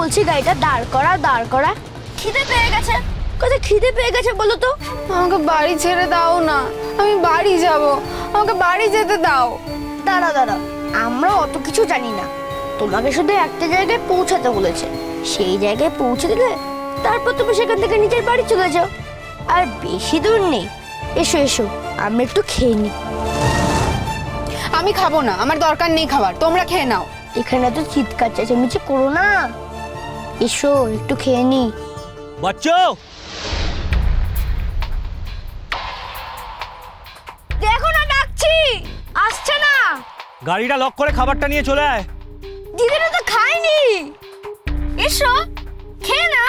বলছি গাড়িটা দাঁড় করা দাঁড় করা। খিদে পেয়ে গেছে। কোথায় খিদে পেয়ে গেছে বলো তো? আমাকে বাড়ি ছেড়ে দাও না, আমি বাড়ি যাব, আমাকে বাড়ি যেতে দাও। দাঁড়া দাঁড়া, আমরা অত কিছু জানি না। তোমাকে শুধু একটা জায়গায় পৌঁছাতে বলেছে, সেই জায়গায় পৌঁছে দিলে তারপর তুমি সেখান থেকে নিজের বাড়ি চলে যাও। আর বেশি দূর নেই। এসো এসো, আমরা একটু খেয়ে নিই। আমি খাবো না, আমার দরকার নেই খাবার, তোমরা খেয়ে নাও। এখানে তো চিৎকার চেঁচামেচি করো না, এসো একটু খেয়ে নিই। বাচ্চো, দেখো না ডাকছি, আসছে না। গাড়িটা লক করে খাবারটা নিয়ে চলে আয়। দিদিরা তো খায়নি, এসো খেয়ে না।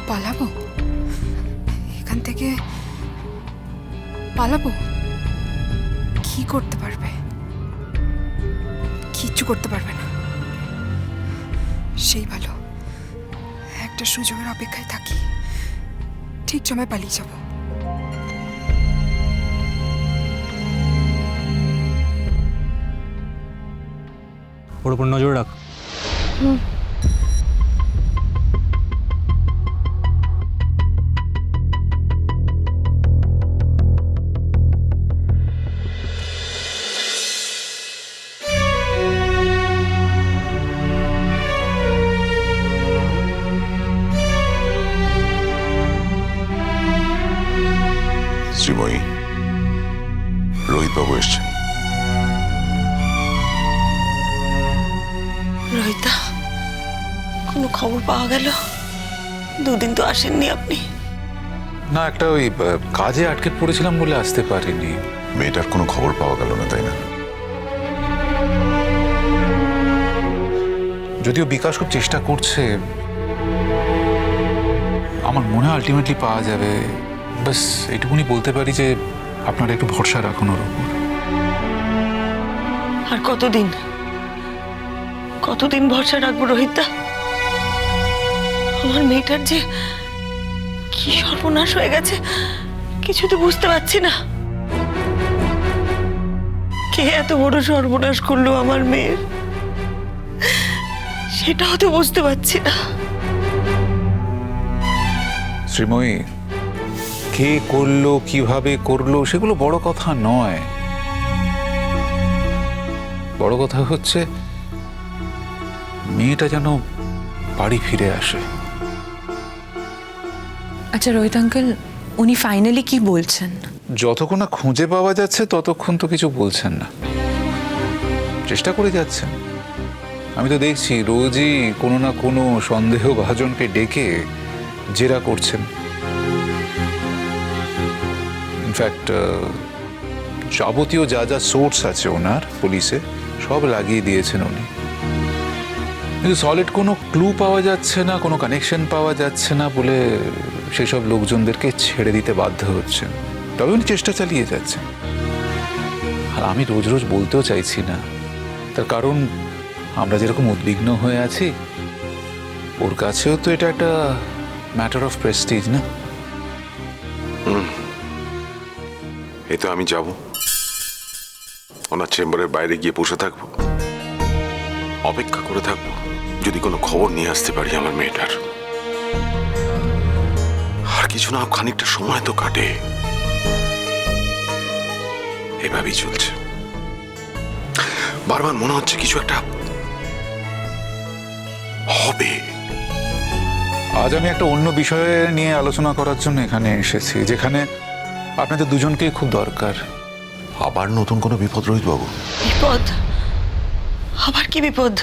পালাবো এখান থেকে? পালাবো? কি করতে পারবে? কিচ্ছু করতে পারবে না। সেই ভালো, একটা সুযোগের অপেক্ষায় থাকি, ঠিক সময় পালিয়ে যাব। ওর উপর নজর রাখ। শ্রীময়ী, রোহিতবাবু এসছেন। রোহিতা, কোনো খবর পাওয়া গেল? দুদিন তো আসেননি আপনি। না, একটা ওই কাজে আটকে পড়েছিলাম বলে আসতে পারিনি। মেয়েটার কোনো খবর পাওয়া গেল না, তাই না? যদিও বিকাশ খুব চেষ্টা করছে, আমার মনে হয় আলটিমেটলি পাওয়া যাবে। বাস এইটুকুনি বলতে পারি যে আপনারা একটু ভরসা রাখুন ওর উপর। আর কতদিন কতদিন ভরসা রাখবো রোহিতা? আমার মেয়েটার যে কি সর্বনাশ হয়ে গেছে কিছু তো বুঝতে পারছি না। কে এত বড় সর্বনাশ করলো আমার মেয়ের, সেটাও তো বুঝতে পারছি না। শ্রীময়ী, কে করলো, কিভাবে করলো, সেগুলো বড় কথা নয়। বড় কথা হচ্ছে মেয়েটা যেন বাড়ি ফিরে আসে। আচ্ছা রোহিত আঙ্কেল, উনি ফাইনালি কি বলছেন? যতক্ষণ না খুঁজে পাওয়া যাচ্ছে ততক্ষণ তো কিছু বলছেন না, চেষ্টা করে যাচ্ছেন। আমি তো দেখছি রোজই কোনো না কোনো সন্দেহভাজনকে ডেকে জেরা করছেন। ইনফ্যাক্ট যাবতীয় যা যা সোর্স আছে ওনার পুলিশে সব লাগিয়ে দিয়েছেন উনি, কিন্তু সলিড কোনো ক্লু পাওয়া যাচ্ছে না, কোনো কানেকশন পাওয়া যাচ্ছে না বলে সেসব লোকজনদেরকে ছেড়ে দিতে বাধ্য হচ্ছেন। তবে উনি চেষ্টা চালিয়ে যাচ্ছেন। আর আমি রোজ রোজ বলতেও চাইছি না, তার কারণ আমরা যেরকম উদ্বিগ্ন হয়ে আছি, ওর কাছেও তো এটা একটা ম্যাটার অফ প্রেস্টিজ, না? এই তো আমি যাব, ওনার চেম্বারের বাইরে গিয়ে বসে থাকবো, অপেক্ষা করে থাকবো যদি কোনো খবর নিয়ে আসতে পারি আমার মেয়েটার। আর কিছু না, খানিকটা সময় তো কাটে। এভাবেই চলছে। বারবার মনে হচ্ছে কিছু একটা হবে। আজ আমি একটা অন্য বিষয়ে নিয়ে আলোচনা করার জন্য এখানে এসেছি, যেখানে আপনাদের দুজনকেই খুব দরকার। আবার নতুন কোনো বিপদ, রোহিত বাবু? বিপদ? আবার কি বিপদ?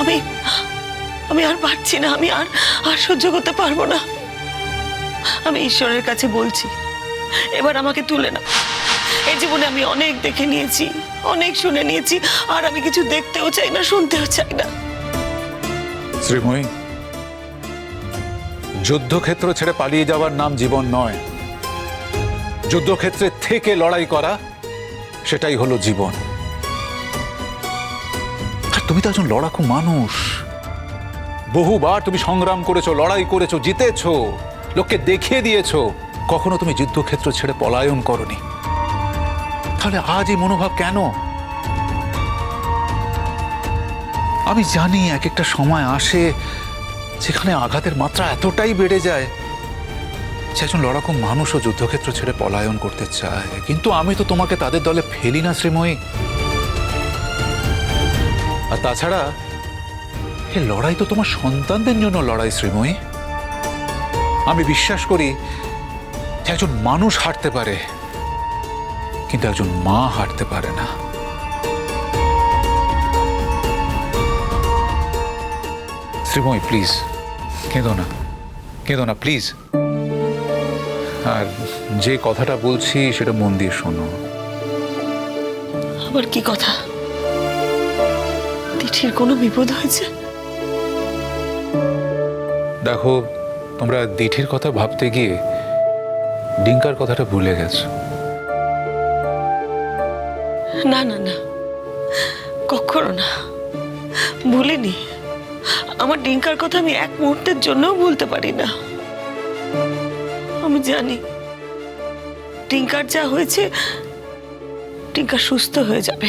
আমি আমি আর পারছি না, আমি আর সহ্য করতে পারবো না। আমি ঈশ্বরের কাছে বলছি, এবার আমাকে তুলে না। এই জীবনে আমি অনেক দেখে নিয়েছি, অনেক শুনে নিয়েছি, আর আমি কিছু দেখতেও চাই না, শুনতেও চাই না। শ্রীময়ী, যুদ্ধক্ষেত্র ছেড়ে পালিয়ে যাওয়ার নাম জীবন নয়। যুদ্ধক্ষেত্রে থেকে লড়াই করা, সেটাই হলো জীবন। আর তুমি তো একজন লড়াকু মানুষ, বহুবার তুমি সংগ্রাম করেছো, লড়াই করেছো, জিতেছো, লোককে দেখিয়ে দিয়েছো, কখনো তুমি যুদ্ধক্ষেত্র ছেড়ে পলায়ন করনি। তাহলে আজ এই মনোভাব কেন? আমি জানি এক একটা সময় আসে যেখানে আঘাতের মাত্রা এতটাই বেড়ে যায় যে একজন লড়াকু মানুষও যুদ্ধক্ষেত্র ছেড়ে পলায়ন করতে চায়। কিন্তু আমি তো তোমাকে তাদের দলে ফেলি না শ্রীময়ী। আর তাছাড়া এই লড়াই তো তোমার সন্তানদের জন্য লড়াই শ্রীময়ী। আমি বিশ্বাস করি যে একজন মানুষ হারতে পারে, কিন্তু একজন মা হারতে পারে না। শ্রীময়ী প্লিজ কেঁদো না, কেঁদো না প্লিজ। আর যে কথাটা বলছি সেটা মন দিয়ে শোনো। আবার কি কথা? তিথির কোনো বিপদ হয়েছে? দেখো, তোমরা দিঠির কথা ভাবতে গিয়ে ডিঙ্কার কথাটা ভুলে গেছো। না না না, কখনো না, ভুলিনি। আমার ডিঙ্কার কথা আমি এক মুহূর্তের জন্যও ভুলতে পারি না। আমি জানি টিঙ্কার যা হয়েছে, টিঙ্কা সুস্থ হয়ে যাবে।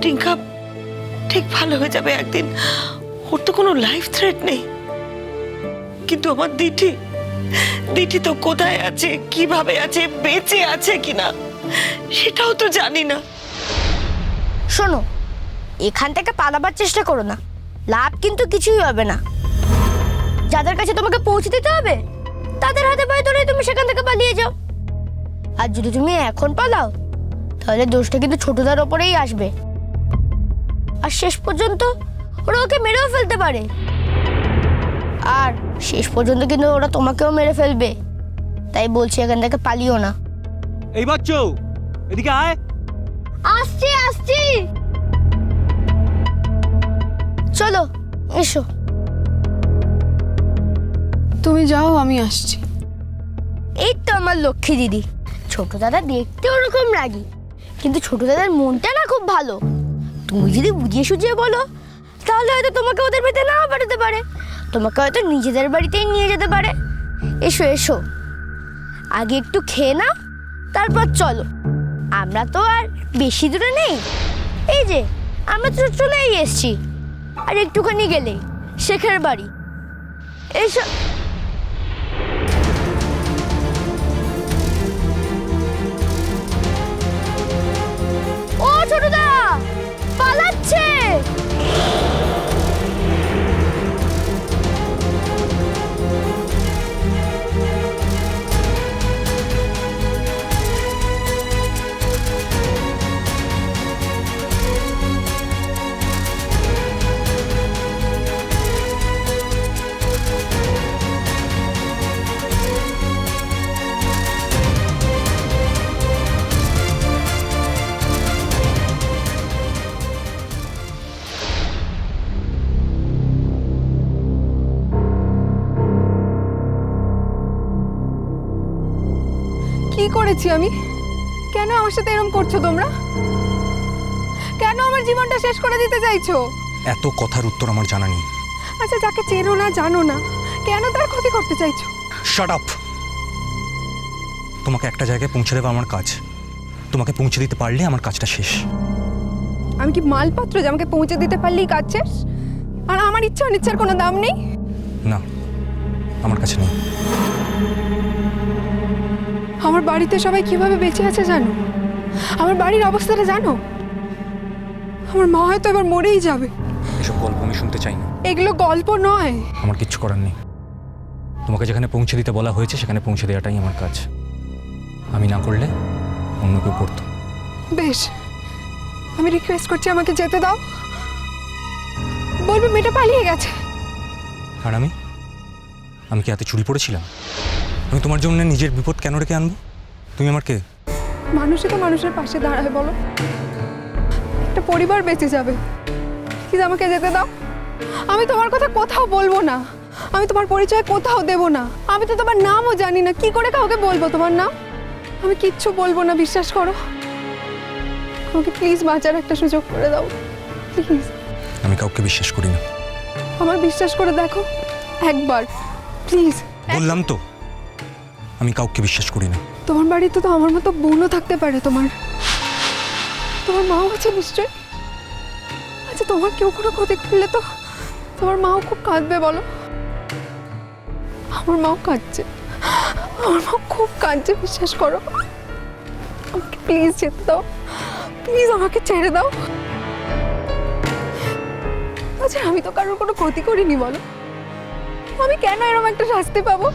টিঙ্কা ঠিক ভালো হয়ে যাবে একদিন। ওর তো কোনো লাইফ থ্রেট নেই। কিন্তু আমার দিঠি তো কোথায় আছে, কিভাবে আছে, বেঁচে আছে কিনা সেটাও তো জানি না। শোনো, এখান থেকে পালাবার চেষ্টা করো না, লাভ কিন্তু কিছুই হবে না। যাদের কাছে তোমাকে পৌঁছে দিতে হবে তাদের হাতে পায়ে ধরে তুমি সেখান থেকে পালিয়ে যাও। আর যদি তুমি এখন পালাও তাহলে দোষটা কিন্তু ছোটদার ওপরেই আসবে, আর শেষ পর্যন্ত ওরা ওকে মেরেও ফেলতে পারে। আর শেষ পর্যন্ত কিন্তু ওরা তোমাকেও মেরে ফেলবে। তাই বলছি এখান থেকে পালিও না। এই বাচ্চু, এদিকে আয়। আসছি আসছি, চলো এসো। তুমি যাও, আমি আসছি। এই তো আমার লক্ষ্মী দিদি। ছোট দাদা দেখতে ওরকম রাগী, কিন্তু ছোট দাদার মনটা না খুব ভালো। তুমি যদি বুঝিয়ে সুঝিয়ে বলো তাহলে হয়তো তোমাকে ওদের বাড়িতে নাও পাঠাতে পারে, তোমাকে হয়তো নিজেদের বাড়িতেই নিয়ে যেতে পারে। এসো এসো, আগে একটু খেয়ে নাও, তারপর চলো। আমরা তো আর বেশি দূরে নেই, এই যে আমরা তো চলেই এসছি। আর একটুখানি গেলেই শেখের বাড়ি। এসো। ও ছোটদা পালাচ্ছে। কি করেছি আমি? কেন আমার সাথে এরকম করছো তোমরা? কেন আমার জীবনটা শেষ করে দিতে চাইছো? এত কথার উত্তর আমার জানা নেই। আচ্ছা, যাকে চেনো না জানো না, কেন তার ক্ষতি করতে চাইছো? Shut up. তোমাকে একটা জায়গায় পৌঁছে দেবো আমার কাজ। তোমাকে পৌঁছে দিতে পারলে আমার কাজটা শেষ। আমি কি মালপত্র যে আমাকে পৌঁছে দিতে পারলেই কাজ শেষ? আর আমার ইচ্ছা অনিচ্ছার কোনো দাম নেই? না, আমার কাছে নেই। আমার বাড়িতে সবাই কিভাবে বেঁচে আছে জানো? আমার বাড়ির অবস্থাটা জানো? আমার মা হয়তো এবার মরেই যাবে। এসব গল্প আমি শুনতে চাই না। এগুলো গল্প নয়। আমার কিচ্ছু করার নেই। তোমাকে যেখানে পৌঁছে দিতে বলা হয়েছে সেখানে পৌঁছে দেওয়াটাই আমার কাজ। আমি না করলে অন্য কেউ করতো। বেশ, আমি রিকোয়েস্ট করছি আমাকে যেতে দাও। বলবে মেয়েটা পালিয়ে গেছে। আর আমি কি হাতে চুরি পড়েছিলাম? আমি তোমার জন্য নিজের বিপদ কেন রেখে আনবো? তুমি আমার কে? মানুষই তো মানুষের পাশে দাঁড়ায় বলো। একটা পরিবার বেঁচে যাবে। প্লিজ আমাকে যেতে দাও। আমি তোমার কথা কোথাও বলবো না। আমি তোমার পরিচয় কোথাও দেব না। আমি তো তোমার নামও জানি না, কি করে কাউকে বলবো তোমার নাম? আমি কিচ্ছু বলবো না, বিশ্বাস করো। আমাকে প্লিজ বাঁচার একটা সুযোগ করে দাও, প্লিজ। আমি কাউকে বিশ্বাস করি না। আমার বিশ্বাস করে দেখো একবার প্লিজ। বললাম তো আমি কাউকে বিশ্বাস করি না। তোমার বাড়িতে তো আমার মতো বোনও থাকতে পারে, তোমার মাও আছে নিশ্চয়। আচ্ছা তোমার কেউ কোনো ক্ষতি করলে তো তোমার মাও খুব কাঁদবে বলো। আমার মাও কাঁদছে, আমার মা খুব কাঁদছে, বিশ্বাস করো। আমাকে প্লিজ যেতে দাও, প্লিজ আমাকে ছেড়ে দাও। আচ্ছা আমি তো কারোর কোনো ক্ষতি করিনি বলো, আমি কেন এরকম একটা শাস্তি পাবো?